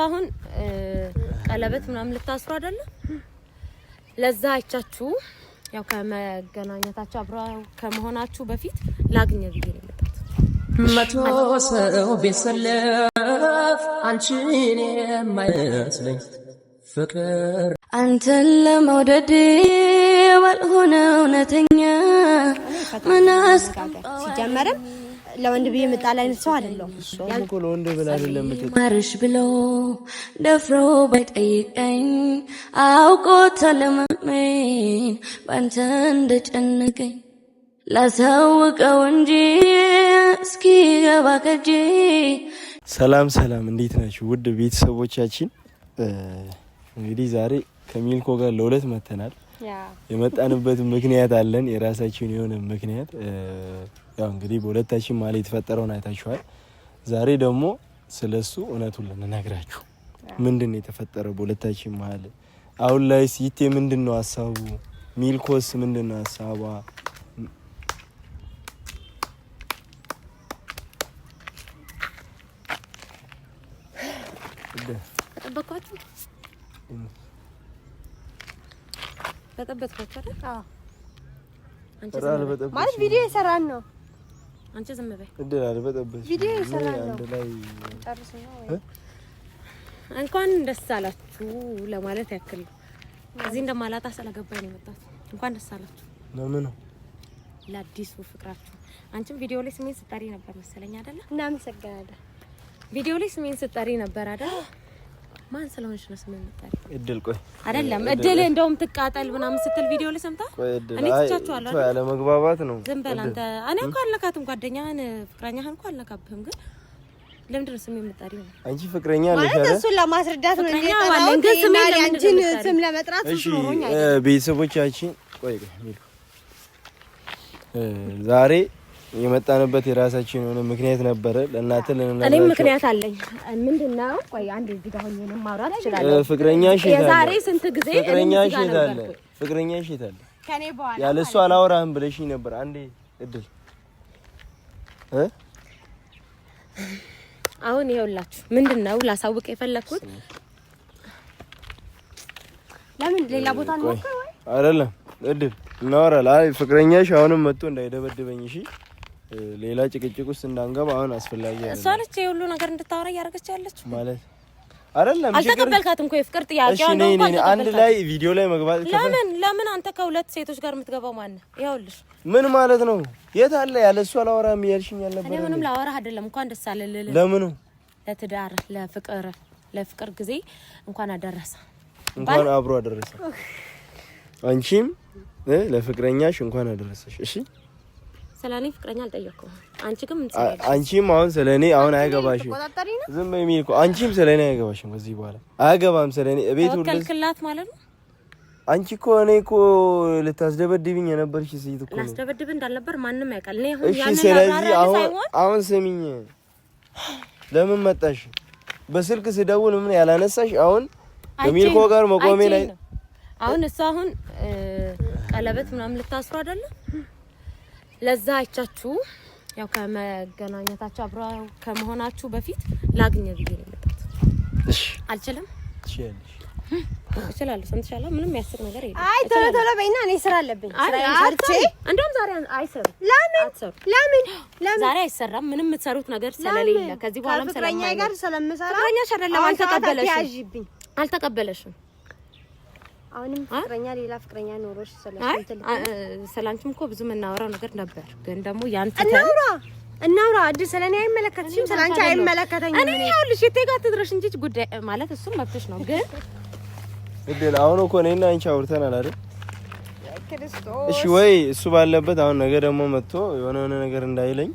አሁን ቀለበት ምናምን ልታስሩ አይደለ? ለዛ አይቻችሁ ያው ከመገናኘታችሁ አብራው ከመሆናችሁ በፊት ላግኘ ብዬ ነው የመጣሁት። መቶ ሰው ቢሰለፍ አንቺን የማይመስለኝ ፍቅር አንተን ለመውደድ ባልሆነ እውነተኛ ምናስ ሲጀመርም ለወንድ ብዬ መጣል አይነት ሰው አይደለም። ያን እኮ ለወንድ ብላ አይደለም ማርሽ ብሎ ደፍሮ ባይጠይቀኝ አውቆ ተለመመኝ ባንተ እንደጨነቀኝ ላሳውቀው እንጂ እስኪ ገባ ከጄ። ሰላም እንዴት ናችሁ ውድ ቤተሰቦቻችን? እንግዲህ ዛሬ ከሚልኮ ጋር ለሁለት መተናል። የመጣንበት ምክንያት አለን፣ የራሳችን የሆነ ምክንያት። ያው እንግዲህ በሁለታችን መሀል የተፈጠረውን አይታችኋል። ዛሬ ደግሞ ስለሱ እውነቱን ልንነግራችሁ ምንድነው የተፈጠረው በሁለታችን መሀል። አሁን ላይ ሲቴ ምንድነው ሐሳቡ፣ ሚልኮስ ምንድነው ሐሳቧ፣ በጠበጥኳችሁ አይደል? አዎ። ማለት ቪዲዮ እየሰራን ነው። አንቺ ዝም በይ። ቪዲዮ እየሰራን ነው። እንኳን ደስ አላችሁ ለማለት ያክል እዚህ እንደማላጣ ስለገባኝ ነው የመጣሁት። እንኳን ደስ አላችሁ። ለምን ነው? ለአዲሱ ፍቅራችሁ። አንቺም ቪዲዮ ላይ ስሜን ስጠሪ ነበር መሰለኝ አይደለ? እናመሰግናለን። ቪዲዮ ላይ ስሜን ስጠሪ ነበር አይደል? ማን ስለሆነሽ ነው ስሜን የምጠሪ? እድል ቆይ አይደለም እድል እንደውም ትቃጠል ምናምን ስትል ቪዲዮ ላይ ሰምታ እኔ ትቻቸዋለሁ አይደል? ያለ መግባባት ነው። ዝም በል አንተ። እኔ እኮ አልነካትም፣ ጓደኛህን ፍቅረኛህን እኮ አልነካብህም። ግን ለምንድን ነው ስሜን የምጠሪው? አንቺ ፍቅረኛ ነሽ ማለት እሱን ለማስረዳት ነው እንጂ አንቺን ስም ለመጥራት ሆኛ ቤተሰቦቻችን ቆይ ዛሬ የመጣንበት የራሳችን የሆነ ምክንያት ነበረ። ለእናንተ ለነናችሁ እኔ ምክንያት አለኝ። ምንድነው? ቆይ አንዴ እዚህ ጋር ሆኜ ማውራት እችላለሁ። ፍቅረኛሽ የዛሬ ስንት ጊዜ ፍቅረኛሽ አለ ከኔ በኋላ ያለ እሱ አላወራህም ብለሽኝ ነበር። አንዴ እድል አሁን ይኸውላችሁ ምንድነው ላሳውቅ የፈለኩት። ለምን ሌላ ቦታ ነው አይደለም እድል እናወራለን። አይ ፍቅረኛሽ አሁንም መጥቶ እንዳይደበድበኝ እሺ፣ ሌላ ጭቅጭቅ ውስጥ እንዳንገባ አሁን አስፈላጊ አይደለም። እሷ ነች የሁሉ ነገር እንድታወራ እያደረገች ያለች ማለት አይደለም። አልተቀበልካትም እኮ የፍቅር ጥያቄው ነው እንኳን አንድ ላይ ቪዲዮ ላይ መግባት ለምን አንተ ከሁለት ሴቶች ጋር የምትገባው ማን ነው? ይኸውልሽ ምን ማለት ነው? የት አለ ያለ እሱ አላወራም እያልሽኝ አልነበረ? እኔ ምንም ላወራህ አይደለም። እንኳን ደስ አለ ልልህ። ለምን ነው? ለትዳር ለፍቅር ጊዜ እንኳን አደረሰ። እንኳን አብሮ አደረሰ። አንቺም ለፍቅረኛሽ እንኳን አደረሰሽ። እሺ ስለኔ ፍቅረኛ አልጠየቅኩም። አንቺ ግን ምን አንቺም አሁን ስለኔ አሁን አያገባሽም። ዝም በይ ሚልኮ። አንቺም ስለኔ አያገባሽም። ከዚህ በኋላ አያገባም ስለኔ እቤት ሁሉ ከልክላት ማለት ነው። አንቺ እኮ እኔ እኮ ልታስደበድብኝ የነበርሽ ሴት እኮ ነው። ላስደበድብ እንዳልነበር ማንም ያውቃል። እኔ አሁን ያንን ስለዚህ አሁን ስሚኝ፣ ለምን መጣሽ? በስልክ ስደውል ምን ያላነሳሽ? አሁን ከሚልኮ ጋር መቆሜ ላይ አሁን እሱ አሁን ቀለበት ምናምን ልታስሩ አይደለ? ለዛ አይቻችሁ ያው ከመገናኘታችሁ አብራው ከመሆናችሁ በፊት ላግኘ ብዬ ነው የመጣሁት። እሺ አልችልም? እችላለሁ። ሰምተሻለሁ። ምንም ያስር ነገር የለም። አይ ቶሎ በይና እኔ ስራ አለብኝ። ስራ ሰርቼ እንደውም ዛሬ አይሰሩም። ለምን ዛሬ አይሰራም? ምንም የምትሰሩት ነገር ስለሌለ ከዚህ በኋላም ፍቅረኛ ጋር ስለምሰራ ፍቅረኛሽ አይደለም። አልተቀበለሽም። አሁንም ፍቅረኛ ሌላ ፍቅረኛ ኖሮሽ ሰላንቺም እኮ ብዙ የምናወራው ነገር ነበር፣ ግን ደግሞ ያንተ እናውራ እድል ስለኔ አይመለከትሽም፣ ሰላንቺ አይመለከተኝም። እኔ ይኸውልሽ የት ጋር ትድረሽ እንጂ ጉዳይ ማለት እሱም መብትሽ ነው። ግን እድል አሁን እኮ እኔና አንቺ አውርተናል አይደል? ክርስቶስ እሺ ወይ እሱ ባለበት አሁን ነገ ደግሞ መጥቶ የሆነ ነገር እንዳይለኝ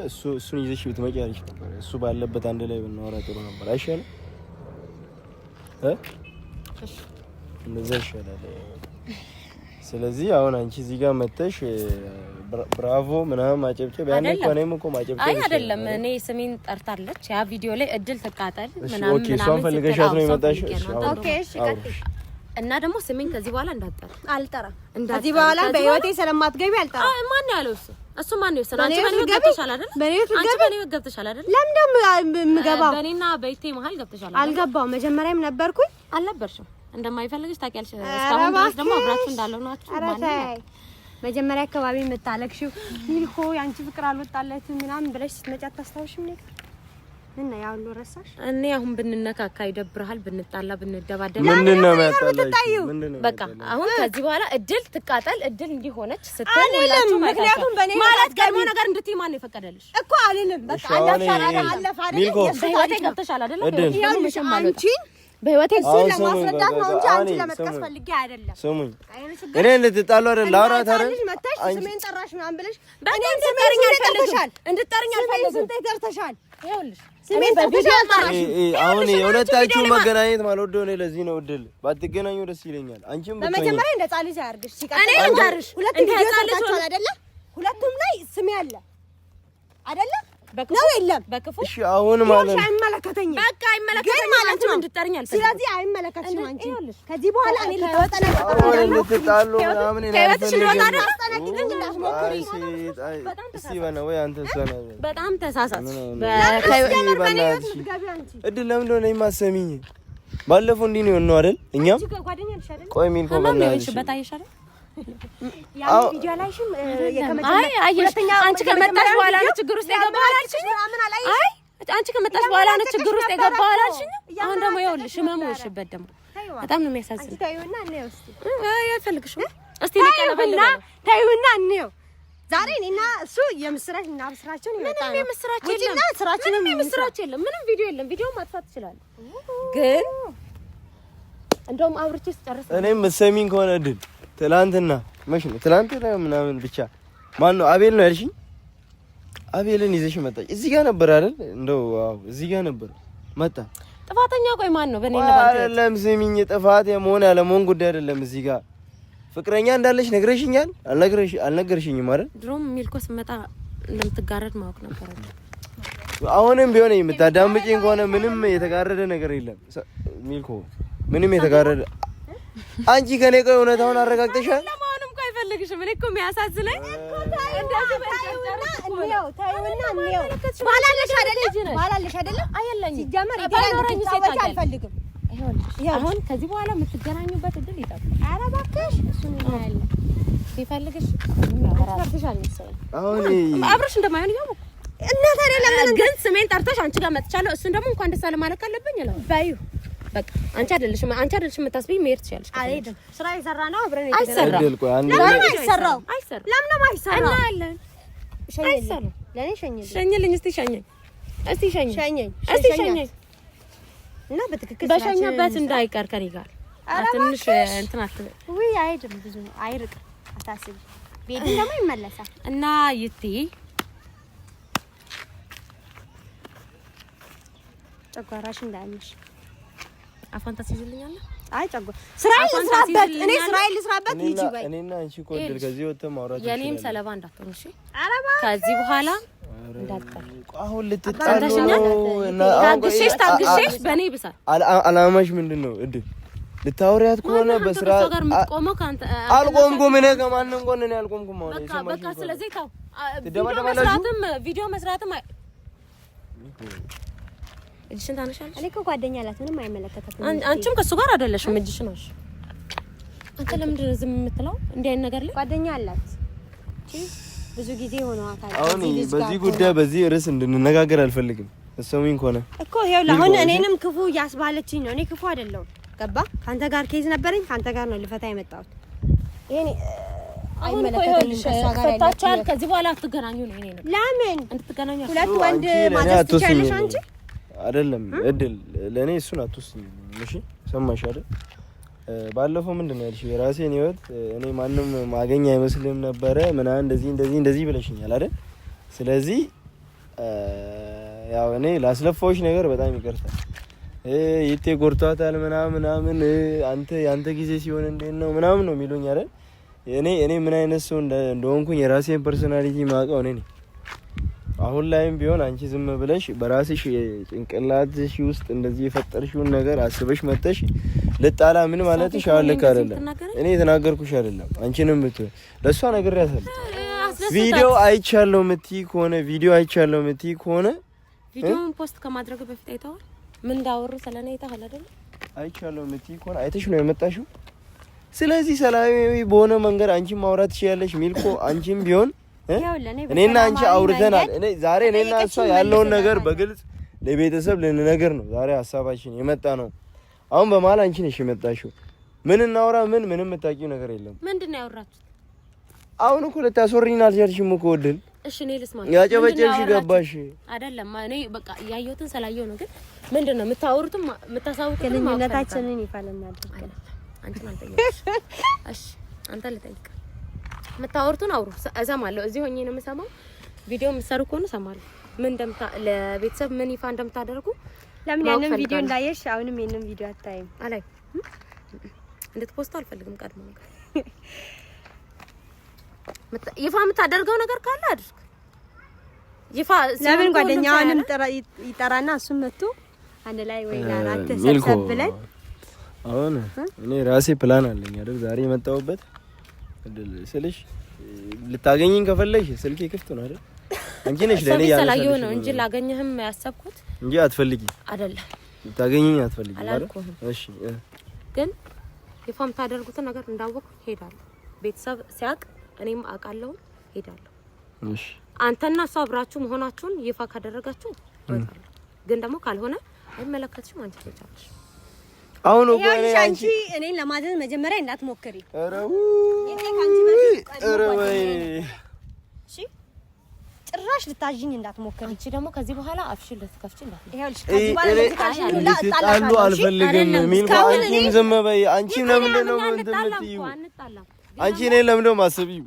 እሱን ይዘሽ ብትመጪ አሪፍ ነበር። እሱ ባለበት አንድ ላይ ብናወራ ጥሩ ነበር አይሻልም? እንደዛ ይሻላል። ስለዚህ አሁን አንቺ እዚህ ጋር መተሽ ብራቮ ምናምን ማጨብጨብ ያኔ እኮ እኔም እኮ ማጨብጨብ አይደለም። እኔ ስሜን ጠርታለች ያ ቪዲዮ ላይ እድል ተቃጠል ምናምን ኦኬ፣ እሷን ፈልገሻት ነው የመጣሽው? ኦኬ እሺ፣ እና ደግሞ ስሜን ከዚህ በኋላ እንዳትጠራ። አልጠራም። ከዚህ በኋላ በህይወቴ ስለማትገቢ አልጠራም። ማን ያለው እሱ ማን ነው? አንቺ በኔ ገብተሻል አይደል? አንቺ በኔ ገብተሻል አይደል? ለምን ደም የምገባው? በኔና በይቴ መሀል ገብተሻል። አልገባው። መጀመሪያም ነበርኩኝ። አልነበርሽም። እንደማይፈልግሽ ታውቂያለሽ። እስካሁን ድረስ ደግሞ አብራችሁ እንዳለው ናችሁ። ማን ነው? መጀመሪያ አካባቢ የምታለቅሽው ሚልኮ ያንቺ ፍቅር አልወጣለትም ምናምን ብለሽ ስትመጪ አታስታውሽም ነበር? እና ያው ሁሉ ረሳሽ? እኔ አሁን ብንነካካ ይደብርሃል፣ ብንጣላ ብንደባደብ ምንድነው የሚያጣላሽ? በቃ አሁን ከዚህ በኋላ እድል ትቃጠል እድል እንዲሆነች ስትል ምክንያቱም በኔ ማለት ቀድሞ ነገር እንድትይ ማን የፈቀደልሽ እኮ አልልም። በቃ አለፈ አይደል? በህይወቴ ገብተሻል አይደል? አንቺ በህይወቴ እሱን ለማስረዳት ነው እንጂ አንቺ ለመጥቀስ ፈልጌ አይደለም። ስሙኝ፣ እኔ እንድትጣሉ አይደል ላውራት አይደል? ስሜን ጠራሽ ምናምን ብለሽ እኔ እንድትጠሪኝ አልፈልግም። እንድትጠሪኝ አልፈልግም። ስንት ደርሰሻል? ይኸውልሽ ስሜን በቪዲዮ ጠራሽ። አሁን የሁለታችሁ መገናኘት ማለት ወደ እኔ ለዚህ ነው እድል ባትገናኙ ደስ ይለኛል። አንቺም በመጀመሪያ እንደ ጻል ልጅ አያርግሽ። እኔ ልንገርሽ ሁለቱም ቪዲዮ ሰርታችኋል አይደለ? ሁለቱም ላይ ስሜ አለ አይደለ? ነው የለም በክፉ እሺ። አሁን ማለት ነው አይመለከተኝም። በቃ አይመለከተኝም ማለት ነው። እንድትጠሪኝ አልፈልግም። ስለዚህ አይመለከትሽም አንቺ። ከዚህ በኋላ እኔ ልትወጣና ልትጣሉ ምናምን በጣም ተሳሳት። እድል ለምንድን ነው የማሰሚኝ? ባለፈው እንዲህ ነው ነው አይደል? እኛም ቆይ ሚል ኮመናሽ በታይሻለ ያው ቪዲዮ ላይሽም አንቺ ከመጣሽ በኋላ ነው ችግር ውስጥ የገባው አላልሽኝ? አይ አንቺ ከመጣሽ በኋላ ነው ችግር ውስጥ የገባው አላልሽኝ? አሁን ደግሞ ይኸውልሽ ህመሙ ይሽበት ደግሞ በጣም ነው የሚያሳዝነው። ታዩና እንየው እስቲ። አይ አልፈልግሽም። እስቲ ልቀለበልና ታዩና እንየው። ዛሬ እኔና እሱ የምስራች እና ብስራችን ይመጣ ነው። የምስራች የለም፣ ስራችንም የምስራች የለም። ምንም ቪዲዮ የለም። ቪዲዮ ማጥፋት ይችላል። ግን እንደውም አብርቼስ ጨርሰ እኔም መሰሚን ከሆነ ድል ትላንትና መሽ ነው ትላንትና ምናምን ብቻ ማን ነው አቤል ነው ያልሽኝ? አቤልን ይዘሽ መጣች። እዚህ ጋር ነበር አይደል? እንደው ዋው እዚህ ጋር ነበር መጣ። ጥፋተኛ ቆይ ማን ነው? በእኔ ነበር አይደለም። ስሚኝ፣ ጥፋት የመሆን ያለመሆን ጉዳይ አይደለም። እዚህ ጋር ፍቅረኛ እንዳለሽ ነግረሽኛል። አልነገርሽኝም አይደል? ድሮም ሚልኮ ስመጣ እንደምትጋረድ ማወቅ ነበር። አሁንም ቢሆን የምታዳምጪኝ ከሆነ ምንም የተጋረደ ነገር የለም ሚልኮ፣ ምንም የተጋረደ አንቺ ከኔ ቆይ እውነታውን አረጋግጠሻል? ለማንም ቆይ አይፈልግሽም። እኔ እኮ የሚያሳዝነኝ ባላለሽ አይደለ? አይደለም ሲጀመር ይደረግ አልፈልግም። አሁን ከዚህ በኋላ የምትገናኙበት እድል ይጣል። ኧረ እባክሽ እሱን ያያለ ሲፈልግሽ ያወራልሻል መሰለኝ። አሁን አብረሽ እንደማይሆን ያው እና ታዲያ ለምን ግን ስሜን ጠርተሽ አንቺ ጋር መጥቻለሁ። እሱን ደግሞ እንኳን ደስ አለ ማለት ካለብኝ ነው ባዩ በቃ አንቺ አይደለሽም የምታስቢኝ መሄድ ትችያለሽ። አልሄድም። ስራ ይሰራ ነው አብረን አይሰራም። ለምን አይሰራው? አይሰራም። ለምን አይሰራው? እና አለን ሸኝልኝ፣ ለኔ ሸኝልኝ፣ ሸኝልኝ። እስቲ ሸኘኝ፣ እስቲ ሸኘኝ፣ ሸኘኝ፣ እስቲ ሸኘኝ እና በትክክል በሸኘበት እንዳይቀር ከኔ ጋር ትንሽ እንትን አትበል። ውይ አይሄድም፣ ብዙ አይርቅም፣ አታስቢ። ቤት ደግሞ ይመለሳል እና ይቲ ጨጓራሽ እንዳያምሽ አፋን ታስይዝልኛለህ? አይ ጨጓራ ስራዬን ልስራበት፣ እኔ ስራዬን ልስራበት። ልጅ በይ እኔና አንቺ እኮ እድል ከዚህ ወጥተን ማውራት የኔም ሰለባ እንዳትሆን እሺ። ከዚህ በኋላ እንዳትጠር አሁን ልትጣሉ እና ታግሼሽ በእኔ ይብሳል። አላማሽ ምንድን ነው? እድል ልታወሪያት ከሆነ በስራ ጋር የምትቆመው ካንተ አልቆምኩም። እኔ ከማንም ጎን እኔ አልቆምኩም። አሁን በቃ ስለዚህ ታው ቪዲዮ መስራትም እጅሽን ታነሻለሽ። እኔ እኮ ጓደኛ አላት፣ ምንም አይመለከታትም። አንቺም ከሱ ጋር አይደለሽም፣ እጅሽ ነው። አንተ ለምንድን ነው ዝም የምትለው? እንዲህ አይነት ነገር ላይ ጓደኛ አላት እቺ ብዙ ጊዜ ሆነዋታል። አሁን በዚህ ጉዳይ በዚህ ርዕስ እንድንነጋገር አልፈልግም። እሰሙኝ ከሆነ እኮ ይኸውልህ፣ አሁን እኔንም ክፉ ያስባለችኝ ነው። እኔ ክፉ አይደለሁም። ገባ? ካንተ ጋር ኬዝ ነበረኝ፣ ካንተ ጋር ነው ልፈታ የመጣሁት። ይሄኔ አይመለከተኝም። ከሷ ጋር ፈታቻል። ከዚህ በኋላ አትገናኙ ነው። እኔ ነው ለምን እንድትገናኙ ሁለት ወንድ ማለት ትችያለሽ አንቺ አይደለም እድል ለኔ እሱን አትወስኝ። እሺ ሰማሽ አይደል? ባለፈው ምንድነው ያልሽ? የራሴን ህይወት እኔ ማንም ማገኝ አይመስልም ነበረ ምናምን እንደዚህ ብለሽኛል አይደል? ስለዚህ ያው እኔ ላስለፋዎች ነገር በጣም ይቅርታል። ይቴ ጎርቷታል ምናምን አንተ ጊዜ ሲሆን እንዴት ነው ምናምን ነው የሚሉኝ አይደል? እኔ ምን አይነት ሰው እንደሆንኩኝ የራሴን ፐርሰናሊቲ ማውቀው እኔ ነኝ። አሁን ላይም ቢሆን አንቺ ዝም ብለሽ በራስሽ ጭንቅላትሽ ውስጥ እንደዚህ የፈጠርሽውን ነገር አስበሽ መተሽ ልጣላ ምን ማለትሽ አልክ አይደለም። እኔ የተናገርኩሽ አይደለም። አንቺንም ለሷ ነግሬያታለሁ። ቪዲዮ አይቻለሁ የምትይ ከሆነ ቪዲዮውን ፖስት ከማድረግ በፊት አይተዋል። ምን እንዳወሩ ስለኔ አይተሃል አይደል? አይቻለሁ የምትይ ከሆነ አይተሽ ነው የመጣሽው። ስለዚህ ሰላማዊ በሆነ መንገድ አንቺም ማውራት ትችያለሽ። ሚልኮ አንቺም ቢሆን እኔና አንቺ አውርተናል። ዛሬ እኔና እሷ ያለውን ነገር በግልጽ ለቤተሰብ ልንነግር ነው ዛሬ ሀሳባችን የመጣ ነው። አሁን በመሀል አንቺ ነሽ የመጣሽው። ምን እናውራ? ምንም የምታውቂው ነገር የለም። ምንድነው ያወራችሁት? አሁን እኮ ልታስወሪኝ አልቻልሽም እኮ ወድል። እሺ እኔ ልስማ። ያጨበጨብሽ ገባሽ አይደለም? እኔ በቃ ያየሁትን ስላየሁ ነው። ግን ምንድነው የምታወሩትም የምታሳውቁት? ግንኙነታችንን ይፋልና አድርገን አንቺን አልጠየቅሽ። እሺ አንተ ልጠይቅ። የምታወሩትን አውሩ፣ እሰማለሁ። እዚህ ሆኜ ነው የምሰማው። ቪዲዮ የምትሰሩ ከሆነ እሰማለሁ። ምን ለቤተሰብ ምን ይፋ እንደምታደርጉ ለምን ያንን ቪዲዮ እንዳየሽ አሁንም የነን ቪዲዮ አታይም? አላይ እንድትፖስት አልፈልግም። ቀድሞ ነገር ይፋ የምታደርገው ነገር ካለ አድርግ። ይፋ ለምን ጓደኛዋንም ይጠራና እሱም መጥቶ አንድ ላይ ወይ አራት ተሰብሰብ ብለን አሁን እኔ ራሴ ፕላን አለኝ አይደል? ዛሬ የመጣሁበት ስልሽ ልታገኝኝ ከፈለሽ ስልኬ ክፍት ነው አይደል? አንቺ ነሽ ለኔ ያላየው ነው እንጂ ላገኘህም ያሰብኩት እንጂ አትፈልጊ አይደለም። ልታገኝኝ አትፈልጊ አይደል? እሺ ግን ይፋ የምታደርጉትን ነገር እንዳወቅ ሄዳለሁ። ቤተሰብ ሲያቅ እኔም አውቃለሁ ሄዳለሁ። እሺ አንተና እሷ አብራችሁ መሆናችሁን ይፋ ካደረጋችሁ ወጣለሁ። ግን ደግሞ ካልሆነ አይመለከትሽም። አንቺ ትቻለሽ። አሁን እኮ አንቺ እኔን ለማዘዝ መጀመሪያ እንዳትሞክሪ። ኧረ ወይ እሺ ጭራሽ ልታዥኝ እንዳትሞክሪ። አንቺ ደግሞ ከዚህ በኋላ አፍሽን ልትከፍቺ እንዳትሞክሪ። ይኸውልሽ ከዚህ በኋላ ልትጣሉ አልፈልግም። ሚልኮ አንቺም ዝም በይ። አንቺም ለምንድን ነው የምትይው? አንቺ እኔን ለምንድን ነው የማስቢው?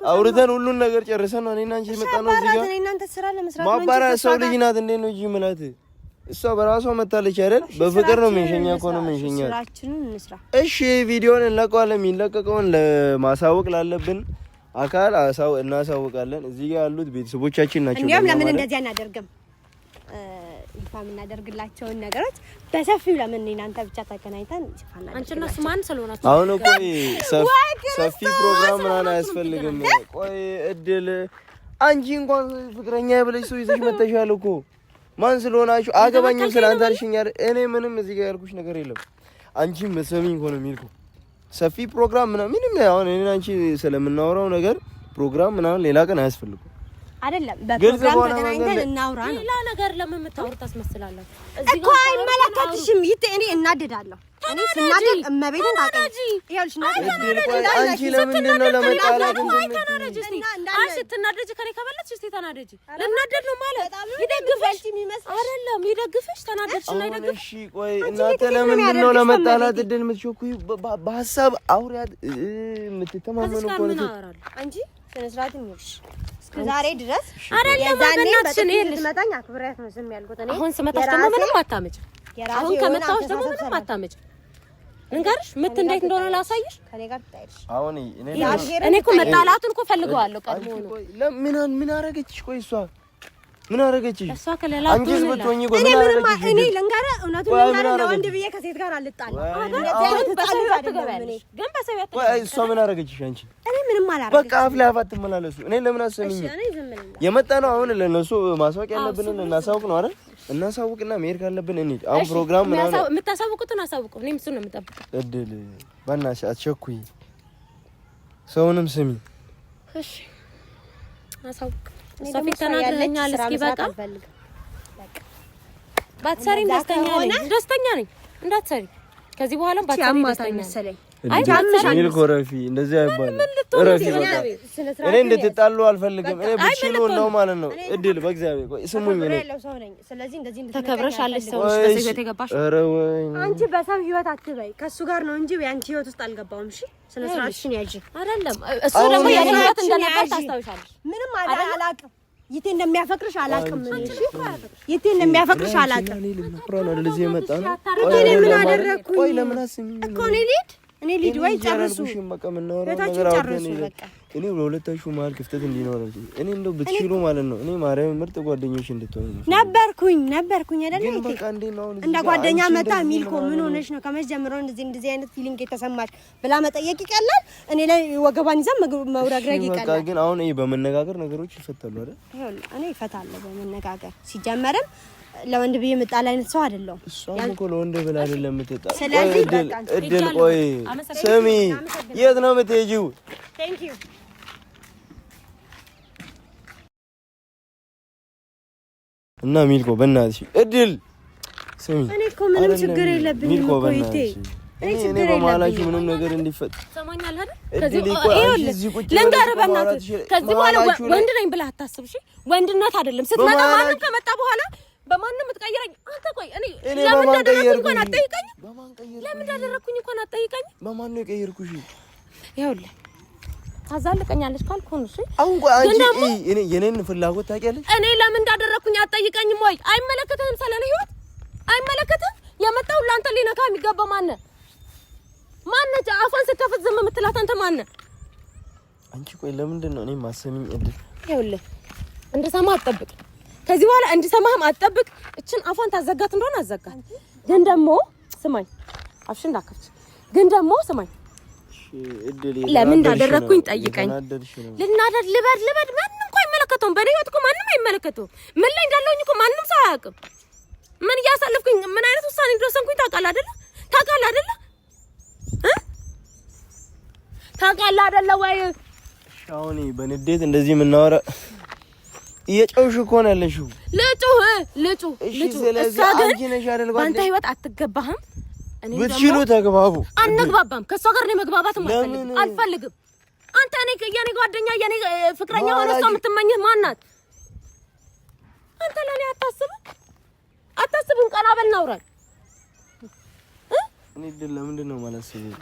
አውርተን ሁሉን ነገር ጨርሰን ነው እኔና አንቺ የመጣነው እዚህ ጋር። እኔ እናንተ ስራ ለመስራት ማባራት ሰው ልጅ ናት። እንዴት ነው እጂ ምላት? እሷ በራሷ መታለች አይደል? በፍቅር ነው መንሸኛ እኮ ነው መንሸኛ። ስራችንን እንስራ። እሺ ቪዲዮን እንለቀዋለን። የሚለቀቀውን ለማሳወቅ ላለብን አካል እናሳውቃለን። እዚህ ጋር ያሉት ቤተሰቦቻችን ናቸው። እንዴም ለምን እንደዚህ አናደርግም? ይፋ የምናደርግላቸውን ነገሮች በሰፊው ለምን እናንተ ብቻ ተገናኝተን ይፋና አንቺና እሱ ማን ስለሆናችሁ? አሁን እኮ ሰፊ ፕሮግራም ምናምን አያስፈልግም። ቆይ እድል አንቺ እንኳን ፍቅረኛ ብለሽ ሰው ይዘሽ መተሻል እኮ ማን ስለሆናችሁ አገባኝም ስላንተ አልሽኛል። እኔ ምንም እዚህ ጋር ያልኩሽ ነገር የለም። አንቺም መሰሚኝ ሆነ ሚልኩ ሰፊ ፕሮግራም ምንም አሁን እኔና አንቺ ስለምናወራው ነገር ፕሮግራም ምናምን ሌላ ቀን አያስፈልግም። አይደለም በፕሮግራም ተገናኝተን እናውራ ነው። ሌላ ነገር ለምን የምታወሩት ታስመስላላችሁ? እኮ አይመለከትሽም። እኔ እናደዳለሁ። እኔ ስናደድ እመቤቴን ታውቂያለሽ። ይኸውልሽ አንቺ ለምንድን ነው ለመጣላት ስትናደጂ ከኔ ከበለጥሽ እስቲ ተናደጂ። ልናደድ ነው ማለት ይደግፍሽ አይደለም ይደግፍሽ። ተናደድሽና ይደግፍሽ። እሺ ቆይ እናንተ ለምንድን ነው ለመጣላት እድል የምትሾኩኝ? በሀሳብ አውሪያት የምትተማመኑ እኮ ነው እንጂ ስነ ስርዓት ይኖርሽ ዛሬ ድረስ አይደለም በእናትሽ ነው ልትመጣኝ አክብሬያት ነው ዝም ያልኩት። እኔ አሁን ስመጣሽ ደግሞ ምንም አታመጭም። አሁን ከመጣሁሽ ደግሞ ምንም አታመጭም። እንገርሽ ምት እንዴት እንደሆነ ላሳይሽ። ከኔ ጋር ትታይሽ። አሁን እኔ እኮ መጣላቱን እኮ ፈልገዋለሁ ቀድሞ ነው። ለምን ምን አረገችሽ? ቆይ እሷ ምን አረገችሽ? እሷ ከሌላ አንቺስ ብትሆኚ ቆይ ምን አረገችሽ? እኔ ልንገርህ እውነቱን ልንገርህ ለወንድ ብዬ ከሴት ጋር አልጣልም። ግን በሰው ቆይ እሷ ምን አረገችሽ? አንቺ እኔ ምንም አላረገችም። በቃ አፍ ላይ አፍ አትመላለሱ። እኔ ለምን አሰሚኝ? የመጣ ነው አሁን ለነሱ ማሳወቅ ያለብንን እናሳውቅ ነው አይደል? እናሳውቅና መሄድ ካለብን እንሂድ። አሁን ፕሮግራም ምናምን የምታሳውቁትን አሳውቁ። እኔም እሱን ነው የምጠብቀው። እድል በእናትሽ አትቸኩይ። ሰውንም ስሚ እሺ። አሳውቅ ሶፊ ተናግረኛል። እስኪ በቃ ባትሰሪም ደስተኛ ነኝ። እንዳትሰሪ ከዚህ በኋላ ባትሰሪ ደስተኛ ነኝ። ሚል ኮረፊ እንደዚህ አይባልም። ረፊ በቃ እኔ እንድትጣሉ አልፈልግም። እኔ ብችሉ ነው ማለት ነው። እድል በእግዚአብሔር ቆይ ስሙኝ። እኔ ስለዚህ እንደዚህ ተከብረሻለሽ። ሰው በሰው ህይወት የገባሽ ኧረ ወይ አንቺ በሰው ህይወት አትበይ። ከሱ ጋር ነው እንጂ ያንቺ ህይወት ውስጥ አልገባውም። እሺ ስለ ስራሽን ያጂ አይደለም እሱ ደግሞ ያለበት እንደነበር ታስታውሻለሽ። ምንም አላውቅም። ይቴ እንደሚያፈቅርሽ አላውቅም። እሺ ይቴ እንደሚያፈቅርሽ አላውቅም። ለዚህ የመጣ ነው። ቆይ ለምን አደረኩኝ? ቆይ ለምን አስሚኝ እኮ እኔ ልሂድ ወይ ጨርሱ። ነገር እኔ ለሁለታችሁ መሀል ክፍተት እንዲኖር እኔ እንደው ብትችሉ ማለት ነው እኔ ማርያም ምርጥ ጓደኞች እንድትሆኑ ነበርኩኝ አይደል? እንደ ጓደኛ መጣ ሚልኮ ምን ሆነሽ ነው ከመጀመሪያው እንደዚህ አይነት ፊሊንግ የተሰማሽ ብላ መጠየቅ ይቀላል። እኔ ላይ ወገባን ይዘን መውረግረግ ይቀላል። በቃ ግን አሁን በመነጋገር ነገሮች ይፈታሉ አይደል? እኔ ይፈታለሁ በመነጋገር ሲጀመርም ለወንድ ብዬ የምጣላ አይነት ሰው አይደለም። እሷም እኮ ለወንድ ብላ አይደለም የምትጣላ። ስለዚህ እድል ቆይ ስሚ፣ የት ነው የምትሄጂው? ቴንክ ዩ እና ሚልኮ በእናትሽ እድል ስሚ፣ እኔ እኮ ምንም ችግር የለብኝም ሚልኮ እኮ ይቴ እኔ በመሀላችሁ ምንም ነገር እንዲፈጥ ሰማኛል አይደል? ልንገርህ በእናትህ ከዚህ በኋላ ወንድ ነኝ ብለህ አታስብ እሺ። ወንድነት አይደለም ስትመጣ ማንም ከመጣ በኋላ በማንም የምትቀይረኝ አንተ። ቆይ እኔ ለምን እንዳደረኩኝ እንኳን አትጠይቀኝ። ለምን እንዳደረኩኝ እንኳን አትጠይቀኝ። በማን ነው የቀየርኩሽ? ይኸውልህ ታዛልቀኛለች ካልኩኝ እሺ። አሁን ቆይ አንቺ እኔ የኔን ፍላጎት ታውቂያለሽ። እኔ ለምን እንዳደረኩኝ አትጠይቀኝም ወይ? አይመለከትህም። ሰለኔ ህይወት አይመለከትህም። የመጣው ላንተ ሊነካ የሚገባ ማነህ? ማነች? አፏን ስትከፍት ዝም የምትላት አንተ ማነህ? አንቺ ቆይ ለምንድን ነው እኔ ማሰሚኝ? እድል ይኸውልህ እንድሰማ አትጠብቅ። ከዚህ በኋላ እንድሰማህም አትጠብቅ። እችን አፏን ታዘጋት እንደሆነ አዘጋት። ግን ደግሞ ስማኝ፣ አፍሽን እንዳከፍች ግን ደግሞ ስማኝ፣ ለምን እንዳደረኩኝ ጠይቀኝ። ልናደድ ልበድ ማንም እኮ አይመለከተውም። በእኔ ህይወት እኮ ማንም አይመለከተውም። ምን ላይ እንዳለሁኝ እኮ ማንም ሰው አያውቅም። ምን እያሳለፍኩኝ ምን አይነት ውሳኔ እንደወሰንኩኝ ታውቃለህ አይደለ? ታውቃለህ አይደለ ወይ? አሁን በንዴት እንደዚህ የምናወራ እየጨውሽ እኮ ነው ያለሽው። ልጩ ስለዚህ አንቺ ነሽ አይደል? አንተ ህይወት አትገባህም። እኔ ብትችሉ ተግባቡ። አንግባባም። ከሷ ጋር ነው መግባባትም አልፈልግም። አንተ እኔ የኔ ጓደኛ የኔ ፍቅረኛ ሆነ እሷ የምትመኝህ ማናት? አንተ ለኔ አታስብም። ቀና በል ናውራ። እኔ ለምንድን ነው ማላስበው?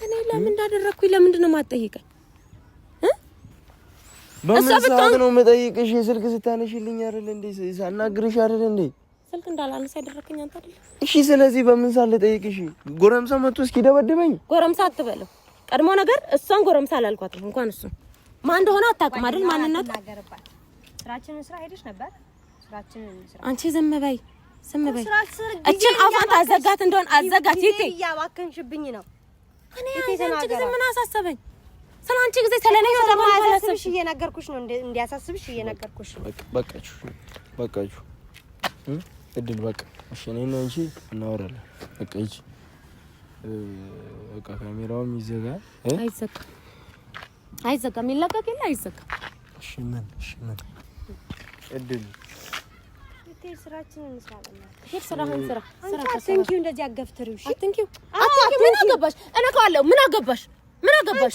እኔ ለምን እንዳደረኩኝ ለምንድን ነው የማትጠይቀኝ? በምን ሰዓት ነው የምጠይቅሽ? ስልክ ስታነሽልኝ አይደል እንዴ? ሳናግርሽ አይደል እንዴ? ስልክ እንዳላነሳ ያደረከኝ አንተ አይደል? እሺ፣ ስለዚህ በምን ሰዓት ልጠይቅሽ? ጎረምሳ መጥቶ እስኪ ደበደበኝ። ጎረምሳ አትበለው። ቀድሞ ነገር እሷን ጎረምሳ አላልኳትም። እንኳን እሱ ማን እንደሆነ አታውቅም አይደል? ማንነቱ ስራችንን ስራ ሄደሽ ነበር። ስራችንን ስራ አንቺ ዝም በይ። እችን አፏን ታዘጋት እንደሆነ አዘጋት። ይቴ እያባከንሽብኝ ነው። እኔ አንቺ ጊዜ ምን አሳሰበኝ? ስላንቺ ጊዜ ስለኔ ነው ማሳሰብሽ እየነገርኩሽ ነው። እንዲያሳስብሽ እየነገርኩሽ ነው። በቃችሁ እድል በቃ እሺ፣ እኔ እና አንቺ እናወራለን። በቃ እቺ በቃ ካሜራውም ይዘጋል። አይዘጋም። ይለቀቅ የለ አይዘጋም። እሺ ምን እድል ስራችንን እንስራለን። ሄድ ስራህን ስራ። አትንኪው፣ እንደዚህ አገፍትሪው። እሺ አትንኪው። ምን አገባሽ? እነካዋለሁ። ምን አገባሽ? ምን አገባሽ?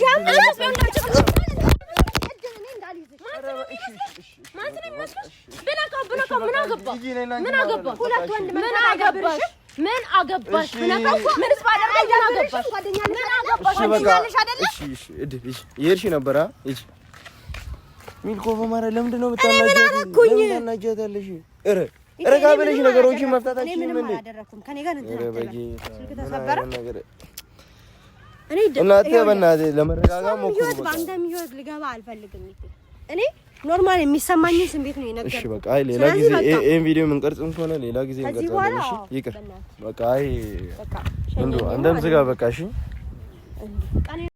ይሄርሽ ነበር እሺ ሚልኮ በማረ ለምንድን ነው የምታናጃታለሽ? ረጋ ብለሽ ነገሮችን መፍታታችን ምን ምን አደረኩም? ከኔ ጋር እንትን ስልክ ተሰበረ። እናቴ በእናትህ ለመረጋጋት ሞክሩ። በአንተ ህይወት ልገባ አልፈልግም። እኔ ኖርማል የሚሰማኝን ስሜት ነው የነገርኩህ። እሺ በቃ አይ ሌላ ጊዜ ይሄን ቪዲዮ የምንቀርጽም ከሆነ ሌላ ጊዜ እንቀርጻለን። እሺ ይቅር በቃ አይ እንደው አንተም ዝጋ በቃ እሺ።